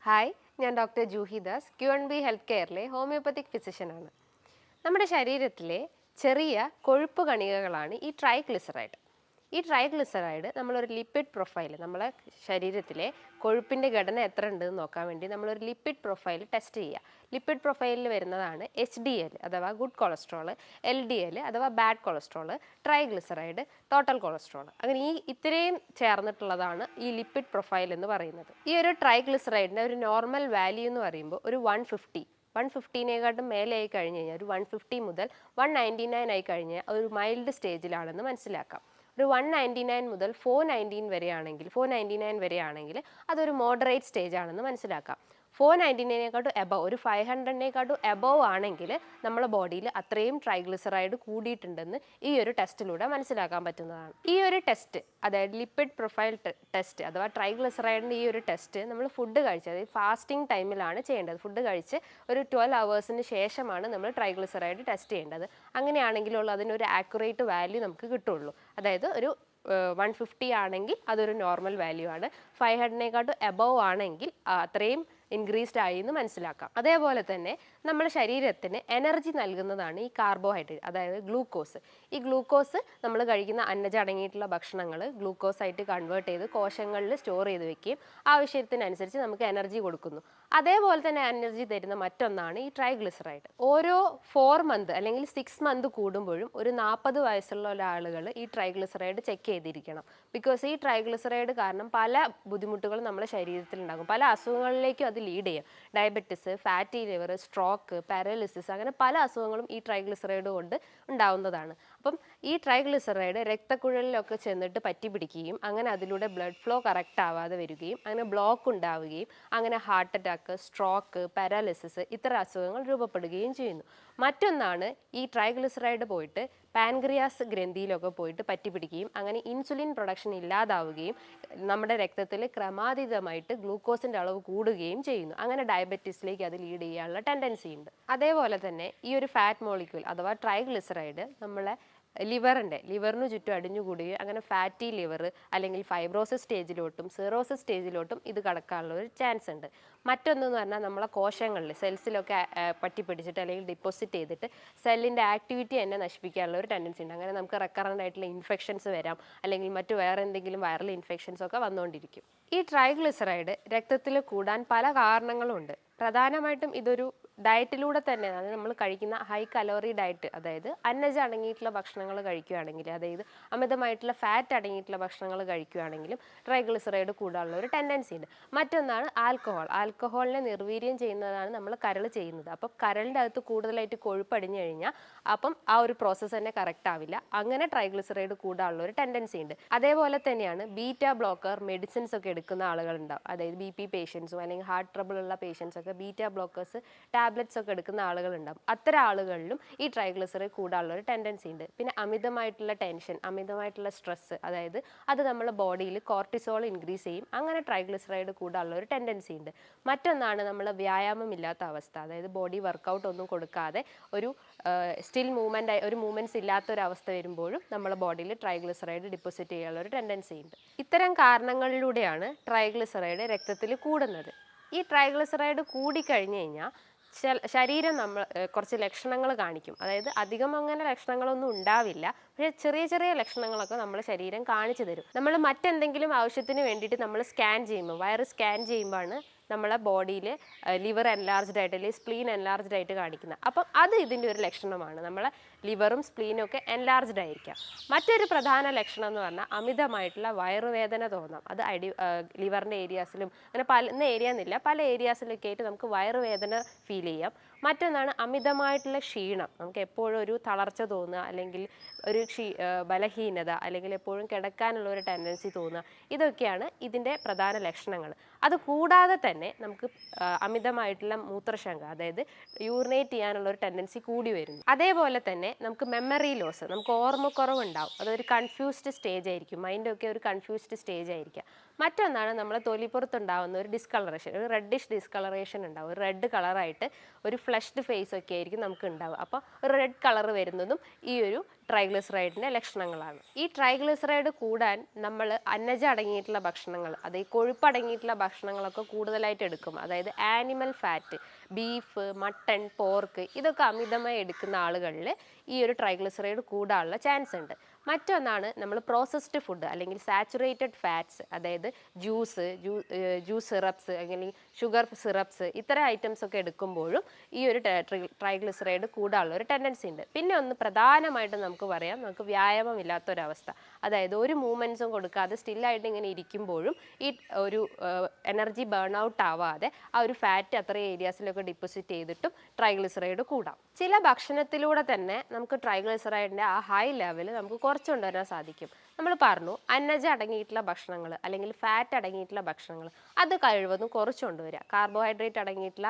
Hi, ഞാൻ doctor Juhi Das, Q&B health കെയറിലെ homoeopathic ഫിസിഷ്യനാണ്. നമ്മുടെ ശരീരത്തിലെ ചെറിയ കൊഴുപ്പ് കണികകളാണ് ഈ ട്രൈഗ്ലിസറൈഡ്. ഈ ട്രൈഗ്ലിസറൈഡ് നമ്മളൊരു ലിപ്പിഡ് പ്രൊഫൈൽ, നമ്മളെ ശരീരത്തിലെ കൊഴുപ്പിൻ്റെ ഘടന എത്ര ഉണ്ടെന്ന് നോക്കാൻ വേണ്ടി നമ്മളൊരു ലിപ്പിഡ് പ്രൊഫൈൽ ടെസ്റ്റ് ചെയ്യുക. ലിപ്പിഡ് പ്രൊഫൈലിൽ വരുന്നതാണ് HDL അഥവാ ഗുഡ് കൊളസ്ട്രോൾ, LDL അഥവാ bad cholesterol, triglyceride, total cholesterol. അങ്ങനെ ഇത്രയും ചേർന്നിട്ടുള്ളതാണ് ഈ ലിപ്പിഡ് പ്രൊഫൈൽ എന്ന് പറയുന്നത്. ഈ ഒരു ട്രൈഗ്ലിസറൈഡിൻ്റെ ഒരു നോർമൽ വാല്യൂ എന്ന് പറയുമ്പോൾ ഒരു 150 മേലെ ആയി കഴിഞ്ഞ് കഴിഞ്ഞാൽ, ഒരു 150 മുതൽ 199 ആയി കഴിഞ്ഞാൽ ഒരു മൈൽഡ് സ്റ്റേജിലാണെന്ന് മനസ്സിലാക്കാം. ഒരു 199 മുതൽ 499 വരെയാണെങ്കിൽ അതൊരു മോഡറേറ്റ് സ്റ്റേജ് ആണെന്ന് മനസ്സിലാക്കാം. 499 എബവ്, ഒരു 500 എബവ് ആണെങ്കിൽ നമ്മുടെ ബോഡിയിൽ അത്രയും ട്രൈഗ്ലിസറൈഡ് കൂടിയിട്ടുണ്ടെന്ന് ഈ ഒരു ടെസ്റ്റിലൂടെ മനസ്സിലാക്കാൻ പറ്റുന്നതാണ്. ഈ ഒരു ടെസ്റ്റ്, അതായത് ലിപ്പിഡ് പ്രൊഫൈൽ ടെസ്റ്റ് അഥവാ ട്രൈഗ്ലിസറൈഡിൻ്റെ ഈ ഒരു ടെസ്റ്റ് നമ്മൾ ഫുഡ് കഴിച്ച്, അതായത് ഫാസ്റ്റിംഗ് ടൈമിലാണ് ചെയ്യേണ്ടത്. ഫുഡ് കഴിച്ച് ഒരു 12 hours ശേഷമാണ് നമ്മൾ ട്രൈഗ്ലിസറൈഡ് ടെസ്റ്റ് ചെയ്യേണ്ടത്. അങ്ങനെയാണെങ്കിലുള്ള അതിനൊരു ആക്യുറേറ്റ് വാല്യൂ നമുക്ക് കിട്ടുള്ളൂ. അതായത് ഒരു 150 ആണെങ്കിൽ അതൊരു നോർമൽ വാല്യൂ ആണ്. 500 എബവ് ആണെങ്കിൽ അത്രയും ഇൻക്രീസ്ഡ് ആയി എന്ന് മനസ്സിലാക്കാം. അതേപോലെ തന്നെ നമ്മുടെ ശരീരത്തിന് എനർജി നൽകുന്നതാണ് ഈ കാർബോഹൈഡ്രേറ്റ്, അതായത് ഗ്ലൂക്കോസ്. ഈ ഗ്ലൂക്കോസ് നമ്മൾ കഴിക്കുന്ന അന്നജം അടങ്ങിയിട്ടുള്ള ഭക്ഷണങ്ങൾ ഗ്ലൂക്കോസ് ആയിട്ട് കൺവേർട്ട് ചെയ്ത് കോശങ്ങളിൽ സ്റ്റോർ ചെയ്ത് വെക്കുകയും ആവശ്യത്തിനനുസരിച്ച് നമുക്ക് എനർജി കൊടുക്കുന്നു. അതേപോലെ തന്നെ എനർജി തരുന്ന മറ്റൊന്നാണ് ഈ ട്രൈഗ്ലിസറൈഡ്. ഓരോ 4 months അല്ലെങ്കിൽ 6 months കൂടുമ്പോഴും ഒരു 40 വയസ്സുള്ള ആളുകൾ ഈ ട്രൈഗ്ലിസറൈഡ് ചെക്ക് ചെയ്തിരിക്കണം. ബിക്കോസ് ഈ ട്രൈഗ്ലിസറൈഡ് കാരണം പല ബുദ്ധിമുട്ടുകളും നമ്മുടെ ശരീരത്തിൽ ഉണ്ടാകും. പല അസുഖങ്ങളിലേക്കും ലീഡ് ചെയ്യും. Diabetes, fatty liver, stroke, paralysis, അങ്ങനെ പല അസുഖങ്ങളും ഈ ട്രൈഗ്ലിസറൈഡ് കൊണ്ട് ഉണ്ടാവുന്നതാണ്. അപ്പം ഈ ട്രൈഗ്ലിസറൈഡ് രക്തക്കുഴലിലൊക്കെ ചെന്നിട്ട് പറ്റി പിടിക്കുകയും അങ്ങനെ അതിലൂടെ ബ്ലഡ് ഫ്ലോ കറക്റ്റ് ആവാതെ വരികയും അങ്ങനെ ബ്ലോക്ക് ഉണ്ടാവുകയും അങ്ങനെ ഹാർട്ട് അറ്റാക്ക്, സ്ട്രോക്ക്, പാരാലിസിസ് ഇത്തരം അസുഖങ്ങൾ രൂപപ്പെടുകയും ചെയ്യുന്നു. മറ്റൊന്നാണ് ഈ ട്രൈഗ്ലിസറൈഡ് പോയിട്ട് പാൻക്രിയാസ് ഗ്രന്ഥിയിലൊക്കെ പോയിട്ട് പറ്റി പിടിക്കുകയും അങ്ങനെ ഇൻസുലിൻ പ്രൊഡക്ഷൻ ഇല്ലാതാവുകയും നമ്മുടെ രക്തത്തിൽ ക്രമാതീതമായിട്ട് ഗ്ലൂക്കോസിൻ്റെ അളവ് കൂടുകയും ചെയ്യുന്നു. അങ്ങനെ ഡയബറ്റീസിലേക്ക് അത് ലീഡ് ചെയ്യാനുള്ള ടെൻഡൻസി ഉണ്ട്. അതേപോലെ തന്നെ ഈ ഒരു ഫാറ്റ് മോളിക്യൂൾ അഥവാ ട്രൈഗ്ലിസറൈഡ് നമ്മളെ ലിവറിന് ചുറ്റും അടിഞ്ഞുകൂടുകയും അങ്ങനെ ഫാറ്റി ലിവർ അല്ലെങ്കിൽ ഫൈബ്രോസിസ് സ്റ്റേജിലോട്ടും സിറോസിസ് സ്റ്റേജിലോട്ടും ഇത് കടക്കാനുള്ള ഒരു ചാൻസ് ഉണ്ട്. മറ്റൊന്നെന്ന് പറഞ്ഞാൽ നമ്മളെ കോശങ്ങളിൽ സെൽസിലൊക്കെ പറ്റിപ്പിടിച്ചിട്ട് അല്ലെങ്കിൽ ഡിപ്പോസിറ്റ് ചെയ്തിട്ട് സെല്ലിൻ്റെ ആക്ടിവിറ്റി തന്നെ നശിപ്പിക്കാനുള്ള ഒരു ടെൻഡൻസി ഉണ്ട്. അങ്ങനെ നമുക്ക് റെക്കറൻ്റ് ആയിട്ടുള്ള ഇൻഫെക്ഷൻസ് വരാം, അല്ലെങ്കിൽ മറ്റു വേറെ എന്തെങ്കിലും വൈറൽ ഇൻഫെക്ഷൻസ് ഒക്കെ വന്നുകൊണ്ടിരിക്കും. ഈ ട്രൈഗ്ലിസറൈഡ് രക്തത്തിൽ കൂടാൻ പല കാരണങ്ങളുണ്ട്. പ്രധാനമായിട്ടും ഇതൊരു ഡയറ്റിലൂടെ തന്നെ, അതായത് നമ്മൾ കഴിക്കുന്ന ഹൈ കലോറി ഡയറ്റ്, അതായത് അന്നജം അടങ്ങിയിട്ടുള്ള ഭക്ഷണങ്ങൾ കഴിക്കുകയാണെങ്കിൽ, അതായത് അമിതമായിട്ടുള്ള ഫാറ്റ് അടങ്ങിയിട്ടുള്ള ഭക്ഷണങ്ങൾ കഴിക്കുകയാണെങ്കിലും ട്രൈഗ്ലിസറൈഡ് കൂടാനുള്ള ഒരു ടെൻഡൻസി ഉണ്ട്. മറ്റൊന്നാണ് ആൽക്കഹോളിനെ നിർവീര്യം ചെയ്യുന്നതാണ് നമ്മൾ കരൾ ചെയ്യുന്നത്. അപ്പം കരളിൻ്റെ അകത്ത് കൂടുതലായിട്ട് കൊഴുപ്പ് അടിഞ്ഞു കഴിഞ്ഞാൽ അപ്പം ആ ഒരു പ്രോസസ്സ് തന്നെ കറക്റ്റ് ആവില്ല. അങ്ങനെ ട്രൈഗ്ലിസറൈഡ് കൂടാനുള്ള ഒരു ടെൻഡൻസി ഉണ്ട്. അതേപോലെ തന്നെയാണ് ബീറ്റ ബ്ലോക്കർ മെഡിസിൻസ് ഒക്കെ എടുക്കുന്ന ആളുകളുണ്ടാവും. അതായത് BP പേഷ്യൻസും അല്ലെങ്കിൽ ഹാർട്ട് ട്രബിൾ ഉള്ള പേഷ്യൻസ് ഒക്കെ ബീറ്റ ബ്ലോക്കേഴ്സ് ടാബ്ലറ്റ്സ് ഒക്കെ എടുക്കുന്ന ആളുകളുണ്ടാവും. അത്തരം ആളുകളിലും ഈ ട്രൈഗ്ലിസറൈഡ് കൂടാനുള്ള ഒരു ടെൻഡൻസി ഉണ്ട്. പിന്നെ അമിതമായിട്ടുള്ള ടെൻഷൻ, അമിതമായിട്ടുള്ള സ്ട്രെസ്, അതായത് അത് നമ്മുടെ ബോഡിയിൽ കോർട്ടിസോൾ ഇൻക്രീസ് ചെയ്യും. അങ്ങനെ ട്രൈഗ്ലിസറൈഡ് കൂടാനുള്ള ഒരു ടെൻഡൻസി ഉണ്ട്. മറ്റൊന്നാണ് നമ്മൾ വ്യായാമം ഇല്ലാത്ത അവസ്ഥ, അതായത് ബോഡി വർക്കൗട്ട് ഒന്നും കൊടുക്കാതെ ഒരു സ്റ്റിൽ മൂവ്മെൻറ്റ്സ് ഇല്ലാത്തൊരവസ്ഥ വരുമ്പോഴും നമ്മുടെ ബോഡിയിൽ ട്രൈഗ്ലിസറൈഡ് ഡിപ്പോസിറ്റ് ചെയ്യാനുള്ള ഒരു ടെൻഡൻസി ഉണ്ട്. ഇത്തരം കാരണങ്ങളിലൂടെയാണ് ട്രൈഗ്ലിസറൈഡ് രക്തത്തിൽ കൂടുന്നത്. ഈ ട്രൈഗ്ലിസറൈഡ് കൂടിക്കഴിഞ്ഞ് കഴിഞ്ഞാൽ ശരീരം നമ്മൾ കുറച്ച് ലക്ഷണങ്ങൾ കാണിക്കും. അതായത് അധികം അങ്ങനെ ലക്ഷണങ്ങളൊന്നും ഉണ്ടാവില്ല, പക്ഷേ ചെറിയ ചെറിയ ലക്ഷണങ്ങളൊക്കെ നമ്മുടെ ശരീരം കാണിച്ചു തരും. നമ്മൾ മറ്റെന്തെങ്കിലും ആവശ്യത്തിന് വേണ്ടിയിട്ട് നമ്മൾ സ്കാൻ ചെയ്യുമ്പോൾ, വയറ് സ്കാൻ ചെയ്യുമ്പോഴാണ് നമ്മളെ ബോഡിയിൽ ലിവർ എൻലാർജ്ഡ് ആയിട്ട് അല്ലെങ്കിൽ സ്പ്ലീൻ എൻലാർജ്ഡ് ആയിട്ട് കാണിക്കുന്നത്. അപ്പം അത് ഇതിൻ്റെ ഒരു ലക്ഷണമാണ്. നമ്മളെ ലിവറും സ്പ്ലീനും ഒക്കെ എൻലാർജ്ഡ് ആയിരിക്കാം. മറ്റൊരു പ്രധാന ലക്ഷണം എന്ന് പറഞ്ഞാൽ അമിതമായിട്ടുള്ള വയറുവേദന തോന്നാം. അത് ലിവറിൻ്റെ ഏരിയാസിലും അങ്ങനെ പല ഏരിയ എന്നില്ല, പല ഏരിയാസിലൊക്കെ ആയിട്ട് നമുക്ക് വയറുവേദന ഫീൽ ചെയ്യാം. മറ്റൊന്നാണ് അമിതമായിട്ടുള്ള ക്ഷീണം. നമുക്ക് എപ്പോഴും ഒരു തളർച്ച തോന്നുക, അല്ലെങ്കിൽ ഒരു ബലഹീനത, അല്ലെങ്കിൽ എപ്പോഴും കിടക്കാനുള്ള ഒരു ടെൻഡൻസി തോന്നുക. ഇതൊക്കെയാണ് ഇതിൻ്റെ പ്രധാന ലക്ഷണങ്ങൾ. അത് കൂടാതെ തന്നെ നമുക്ക് അമിതമായിട്ടുള്ള മൂത്രശങ്ക, അതായത് യൂറിനേറ്റ് ചെയ്യാനുള്ള ഒരു ടെൻഡൻസി കൂടി വരുന്നു. അതേപോലെ തന്നെ നമുക്ക് മെമ്മറി ലോസ്, നമുക്ക് ഓർമ്മക്കുറവുണ്ടാവും. അതൊരു കൺഫ്യൂസ്ഡ് സ്റ്റേജ് ആയിരിക്കും, മൈൻഡൊക്കെ ഒരു കൺഫ്യൂസ്ഡ് സ്റ്റേജ് ആയിരിക്കാം. മറ്റൊന്നാണ് നമ്മളെ തൊലിപ്പുറത്തുണ്ടാവുന്ന ഒരു ഡിസ്കളറേഷൻ, ഒരു റെഡിഷ് ഡിസ്കളറേഷൻ ഉണ്ടാവും. ഒരു റെഡ് കളറായിട്ട് ഒരു ഫ്ലഷ്ഡ് ഫേസ് ഒക്കെ ആയിരിക്കും നമുക്ക് ഉണ്ടാവുക. അപ്പോൾ ഒരു റെഡ് കളർ വരുന്നതും ഈ ഒരു ട്രൈഗ്ലിസറൈഡിൻ്റെ ലക്ഷണങ്ങളാണ്. ഈ ട്രൈഗ്ലിസറൈഡ് കൂടാൻ നമ്മൾ അന്നജം അടങ്ങിയിട്ടുള്ള ഭക്ഷണങ്ങൾ, അതായത് കൊഴുപ്പ് അടങ്ങിയിട്ടുള്ള ഭക്ഷണങ്ങളൊക്കെ കൂടുതലായിട്ട് എടുക്കും. അതായത് animal fat, beef, mutton, pork ഇതൊക്കെ അമിതമായി എടുക്കുന്ന ആളുകളിൽ ഈ ഒരു ട്രൈഗ്ലിസറൈഡ് കൂടാനുള്ള ചാൻസ് ഉണ്ട്. മറ്റൊന്നാണ് നമ്മൾ പ്രോസസ്ഡ് ഫുഡ് അല്ലെങ്കിൽ സാച്ചുറേറ്റഡ് ഫാറ്റ്സ്, അതായത് ജ്യൂസ് സിറപ്സ് അല്ലെങ്കിൽ ഷുഗർ സിറപ്സ് ഇത്തരം ഐറ്റംസ് ഒക്കെ എടുക്കുമ്പോഴും ഈ ഒരു ട്രൈഗ്ലിസറൈഡ് കൂടാനുള്ള ഒരു ടെൻഡൻസി ഉണ്ട്. പിന്നെ ഒന്ന് പ്രധാനമായിട്ടും നമുക്ക് പറയാം, നമുക്ക് വ്യായാമം ഇല്ലാത്തൊരവസ്ഥ, അതായത് ഒരു മൂവ്മെൻറ്റ്സും കൊടുക്കാതെ സ്റ്റില്ലായിട്ട് ഇങ്ങനെ ഇരിക്കുമ്പോഴും ഈ ഒരു എനർജി ബേൺ ഔട്ട് ആവാതെ ആ ഒരു ഫാറ്റ് അത്രയും ഏരിയാസിലൊക്കെ ഡിപ്പോസിറ്റ് ചെയ്തിട്ടും ട്രൈഗ്ലിസറൈഡ് കൂടാം. ചില ഭക്ഷണത്തിലൂടെ തന്നെ നമുക്ക് ട്രൈഗ്ലിസറൈഡിൻ്റെ ആ ഹൈ ലെവൽ നമുക്ക് കുറച്ച് കൊണ്ടുവരാൻ സാധിക്കും. നമ്മൾ പറഞ്ഞു അന്നജം അടങ്ങിയിട്ടുള്ള ഭക്ഷണങ്ങൾ അല്ലെങ്കിൽ ഫാറ്റ് അടങ്ങിയിട്ടുള്ള ഭക്ഷണങ്ങൾ അത് കഴിവതും കുറച്ച് കൊണ്ടുവരിക. കാർബോഹൈഡ്രേറ്റ് അടങ്ങിയിട്ടുള്ള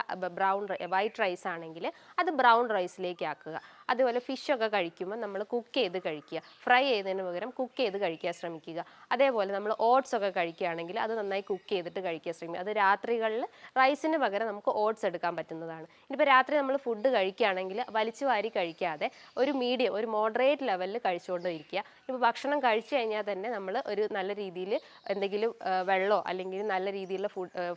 വൈറ്റ് റൈസ് ആണെങ്കിൽ അത് ബ്രൗൺ റൈസിലേക്ക് ആക്കുക. അതുപോലെ ഫിഷൊക്കെ കഴിക്കുമ്പോൾ നമ്മൾ കുക്ക് ചെയ്ത് കഴിക്കുക, ഫ്രൈ ചെയ്തതിന് പകരം കുക്ക് ചെയ്ത് കഴിക്കാൻ ശ്രമിക്കുക. അതേപോലെ നമ്മൾ ഓട്സ് ഒക്കെ കഴിക്കുകയാണെങ്കിൽ അത് നന്നായി കുക്ക് ചെയ്തിട്ട് കഴിക്കാൻ ശ്രമിക്കുക. അത് രാത്രികളിൽ റൈസിന് പകരം നമുക്ക് ഓട്സ് എടുക്കാൻ പറ്റുന്നതാണ്. ഇനിയിപ്പോൾ രാത്രി നമ്മൾ ഫുഡ് കഴിക്കുകയാണെങ്കിൽ വലിച്ചു വാരി കഴിക്കാതെ ഒരു മീഡിയം, ഒരു മോഡറേറ്റ് ലെവലിൽ കഴിച്ചുകൊണ്ട് ഇരിക്കുക. ഇപ്പോൾ ഭക്ഷണം കഴിച്ചു കഴിഞ്ഞാൽ തന്നെ നമ്മൾ ഒരു നല്ല രീതിയിൽ എന്തെങ്കിലും വെള്ളമോ അല്ലെങ്കിൽ നല്ല രീതിയിലുള്ള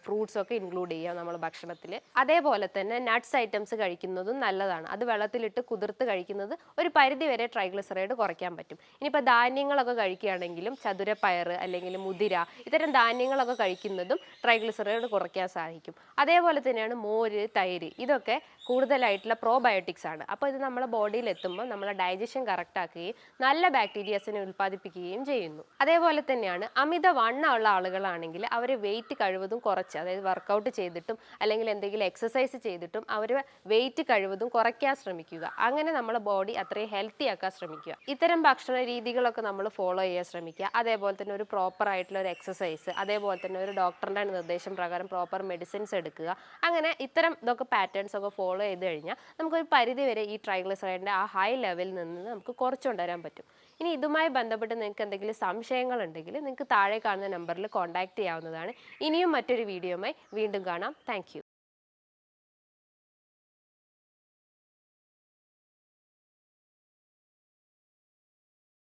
ഫ്രൂട്ട്സ് ഒക്കെ ഇൻക്ലൂഡ് ചെയ്യുക നമ്മൾ ഭക്ഷണത്തിൽ. അതേപോലെ തന്നെ നട്ട്സ് ഐറ്റംസ് കഴിക്കുന്നതും നല്ലതാണ്. അത് വെള്ളത്തിലിട്ട് കുതിർത്ത് കഴിക്കുന്നത് ഒരു പരിധി വരെ ട്രൈഗ്ലിസറൈഡ് കുറയ്ക്കാൻ പറ്റും. ഇനിയിപ്പോൾ ധാന്യങ്ങളൊക്കെ കഴിക്കുകയാണെങ്കിലും ചതുരപ്പയർ അല്ലെങ്കിൽ മുതിര ഇത്തരം ധാന്യങ്ങളൊക്കെ കഴിക്കുന്നതും ട്രൈഗ്ലിസറൈഡ് കുറയ്ക്കാൻ സാധിക്കും. അതേപോലെ തന്നെയാണ് മോര്, തൈര്, ഇതൊക്കെ കൂടുതലായിട്ടുള്ള പ്രോബയോട്ടിക്സ് ആണ്. അപ്പോൾ ഇത് നമ്മുടെ ബോഡിയിൽ എത്തുമ്പോൾ നമ്മളെ ഡൈജഷൻ കറക്റ്റ് ആക്കുകയും നല്ല ബാക്ടീരിയാസിനെ ഉൽപ്പാദിപ്പിക്കുകയും ചെയ്യുന്നു. അതേപോലെ തന്നെയാണ് അമിത വണ്ണമുള്ള ആളുകളാണെങ്കിൽ അവർ വെയിറ്റ് കഴിവതും കുറച്ച്, അതായത് വർക്കൗട്ട് ചെയ്തിട്ടും അല്ലെങ്കിൽ എന്തെങ്കിലും എക്സസൈസ് ചെയ്തിട്ടും അവർ വെയിറ്റ് കഴിവതും കുറയ്ക്കാൻ ശ്രമിക്കുക. അങ്ങനെ നമ്മളെ ബോഡി അത്രയും ഹെൽത്തി ആക്കാൻ ശ്രമിക്കുക. ഇത്തരം ഭക്ഷണ രീതികളൊക്കെ നമ്മൾ ഫോളോ ചെയ്യാൻ ശ്രമിക്കുക. അതേപോലെ തന്നെ ഒരു പ്രോപ്പർ ആയിട്ടുള്ള ഒരു എക്സസൈസ്, അതേപോലെ തന്നെ ഒരു ഡോക്ടറിൻ്റെ നിർദ്ദേശം പ്രകാരം പ്രോപ്പർ മെഡിസിൻസ് എടുക്കുക. അങ്ങനെ ഇത്തരം ഇതൊക്കെ പാറ്റേൺസ് ഒക്കെ ഫോളോ ചെയ്ത് കഴിഞ്ഞാൽ നമുക്കൊരു പരിധി വരെ ഈ ട്രൈഗ്ലിസറൈഡിൻ്റെ ആ ഹൈ ലെവലിൽ നിന്ന് നമുക്ക് കുറച്ചുകൊണ്ടുവരാൻ പറ്റും. ഇനി ഇതുമായി ബന്ധപ്പെട്ട് നിങ്ങൾക്ക് എന്തെങ്കിലും സംശയങ്ങളുണ്ടെങ്കിൽ നിങ്ങൾക്ക് താഴെ കാണുന്ന നമ്പറിൽ കോൺടാക്റ്റ് ചെയ്യാവുന്നതാണ്. ഇനിയും മറ്റൊരു വീഡിയോയുമായി വീണ്ടും കാണാം. താങ്ക്